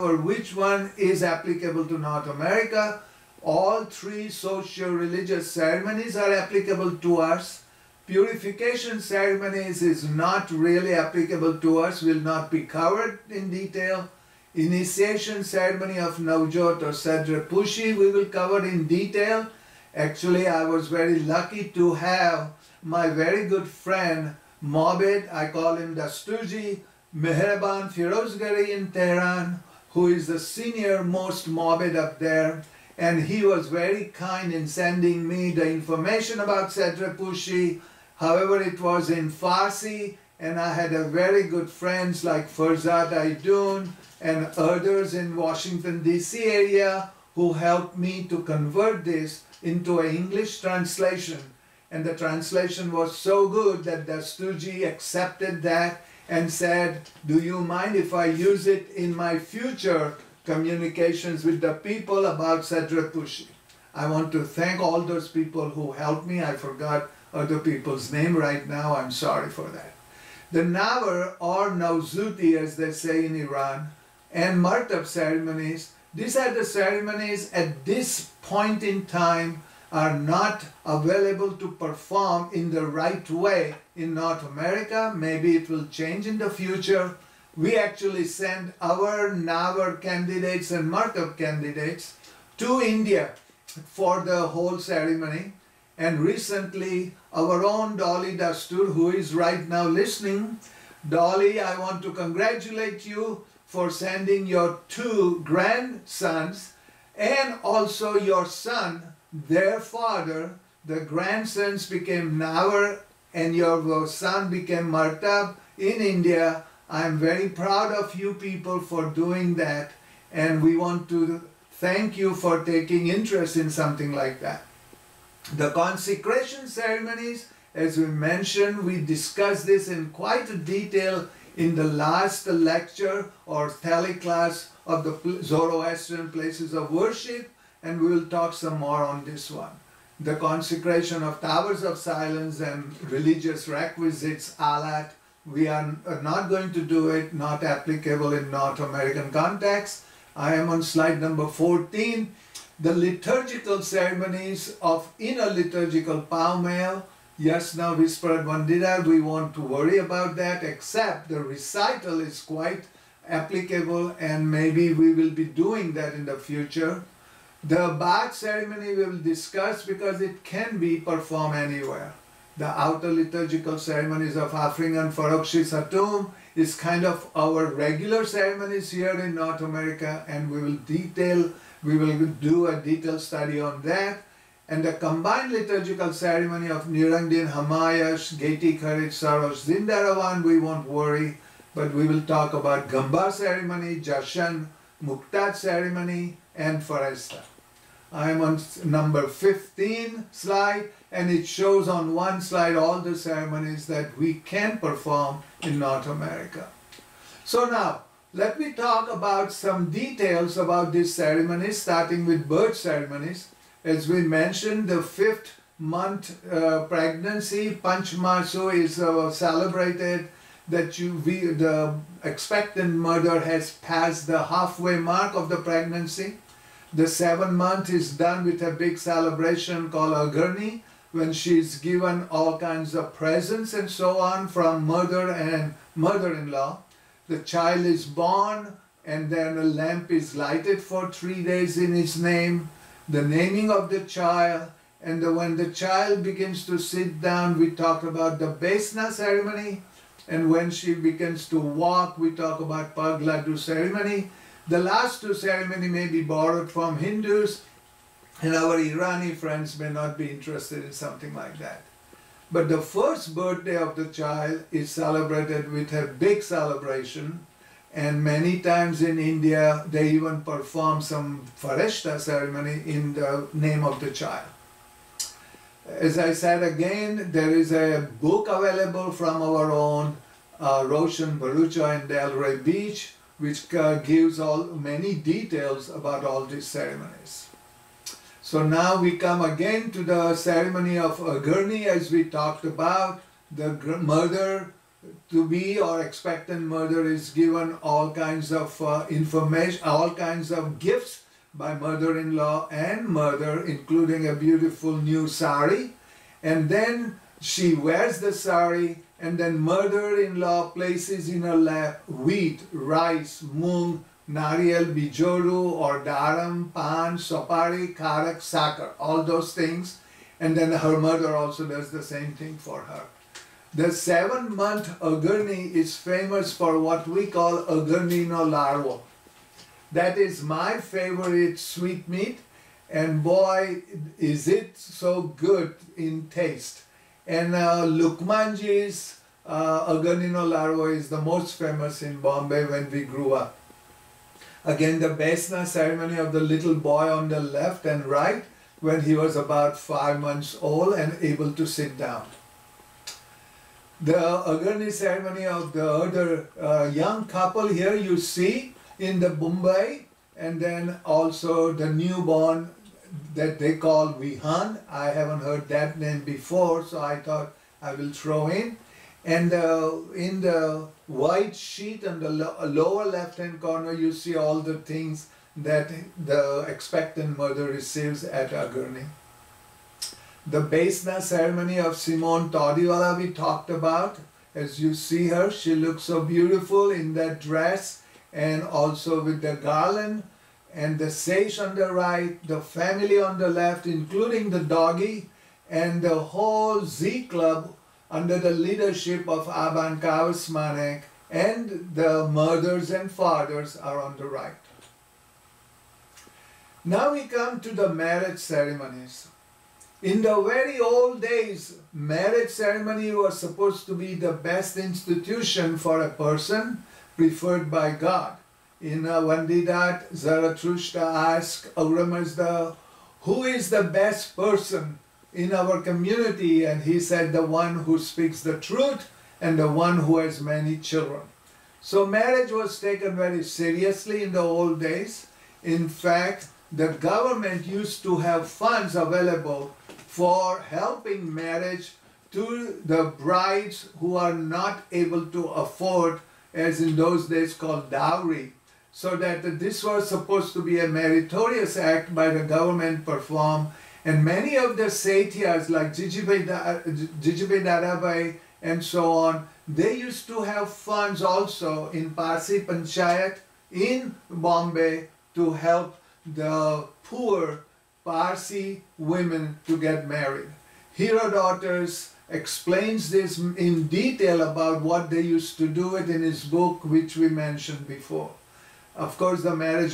or which one is applicable to North America. All three socio-religious ceremonies are applicable to us. Purification ceremonies is not really applicable to us, will not be covered in detail. Initiation ceremony of Navjot or Sadra Pushi we will cover in detail. Actually, I was very lucky to have my very good friend Mobid, I call him Dasturji, Mehraban Firozgari in Tehran, who is the senior most Mobid up there. And he was very kind in sending me the information about Sadra Pushi. However, it was in Farsi, and I had a very good friends like Farzad Aidun and others in Washington DC area who helped me to convert this into an English translation. And the translation was so good that Dasturji accepted that and said, do you mind if I use it in my future communications with the people about Sadra Pushi? I want to thank all those people who helped me. I forgot other people's name right now. I'm sorry for that. The Nawar or Nauzuti, as they say in Iran, and Martab ceremonies, these are the ceremonies at this point in time are not available to perform in the right way in North America. Maybe it will change in the future. We actually send our Nawar candidates and Martab candidates to India for the whole ceremony. And recently, our own Dolly Dastur, who is right now listening, Dolly, I want to congratulate you for sending your 2 grandsons and also your son, their father. The grandsons became Nawar and your son became Martab in India. I am very proud of you people for doing that, and we want to thank you for taking interest in something like that. The consecration ceremonies, as we mentioned, we discussed this in quite a detail in the last lecture or Tele class of the Zoroastrian places of worship, and we will talk some more on this one. The consecration of towers of silence and religious requisites, alat, we are not going to do it, not applicable in North American context. I am on slide number 14. The liturgical ceremonies of inner liturgical Paumail, Yasna, Whispered Vandira, we won't worry about that, except the recital is quite applicable and maybe we will be doing that in the future. The bath ceremony we will discuss because it can be performed anywhere. The outer liturgical ceremonies of Afringan Farokshi Satum is kind of our regular ceremonies here in North America, and we will do a detailed study on that. And the combined liturgical ceremony of Nirangdin Hamayash, Geti Kharit Sarosh Zindaravan, we won't worry, but we will talk about Gamba ceremony, Jashan, Muktat ceremony, and Faresta. I am on number 15 slide, and it shows on one slide all the ceremonies that we can perform in North America. So now, let me talk about some details about these ceremonies, starting with birth ceremonies. As we mentioned, the 5th month pregnancy, Panchmasu, is celebrated that the expectant mother has passed the halfway mark of the pregnancy. The 7th month is done with a big celebration called Agirni, when she is given all kinds of presents and so on from mother and mother-in-law. The child is born, and then a lamp is lighted for 3 days in his name, the naming of the child, and when the child begins to sit down, we talk about the Besna ceremony, and when she begins to walk, we talk about Pagladu ceremony. The last 2 ceremonies may be borrowed from Hindus, and our Irani friends may not be interested in something like that. But the first birthday of the child is celebrated with a big celebration, and many times in India they even perform some Fareshta ceremony in the name of the child. As I said again, there is a book available from our own Roshan Barucha in Delray Beach, which gives many details about all these ceremonies. So now we come again to the ceremony of Agirni, as we talked about. The mother to be or expectant mother is given all kinds of information, all kinds of gifts by mother-in-law and mother, including a beautiful new sari. And then she wears the sari, and then mother-in-law places in her lap wheat, rice, moong, nariyal, bijoru or daram, pan, sopari, karak, sakar, all those things. And then her mother also does the same thing for her. The 7-month Agarni is famous for what we call Agarni no larvo. That is my favorite sweetmeat, and boy, is it so good in taste. And Lukmanji's Agarni no larvo is the most famous in Bombay when we grew up. Again, the Besna ceremony of the little boy on the left and right when he was about 5 months old and able to sit down. The Agarni ceremony of the other young couple here you see in the Mumbai, and then also the newborn that they call Vihan. I haven't heard that name before, so I thought I will throw in. And in the white sheet on the lower left-hand corner, you see all the things that the expectant mother receives at Agarni. The Besna ceremony of Simone Todiwala we talked about. As you see her, she looks so beautiful in that dress and also with the garland and the sage on the right, the family on the left, including the doggy, and the whole Z Club under the leadership of Aban Kavasmanek, and the mothers and fathers are on the right. Now we come to the marriage ceremonies. In the very old days, marriage ceremony was supposed to be the best institution for a person preferred by God. In Vandidat, Zarathustra asked Auramazda, who is the best person in our community? And he said, the one who speaks the truth and the one who has many children. So marriage was taken very seriously in the old days. In fact, the government used to have funds available for helping marriage to the brides who are not able to afford, as in those days called dowry, so that this was supposed to be a meritorious act by the government performed. And many of the Satyas like Jijibai Darabai and so on, they used to have funds also in Parsi Panchayat in Bombay to help the poor Parsi women to get married. Herodotus explains this in detail about what they used to do it in his book, which we mentioned before. Of course, the marriage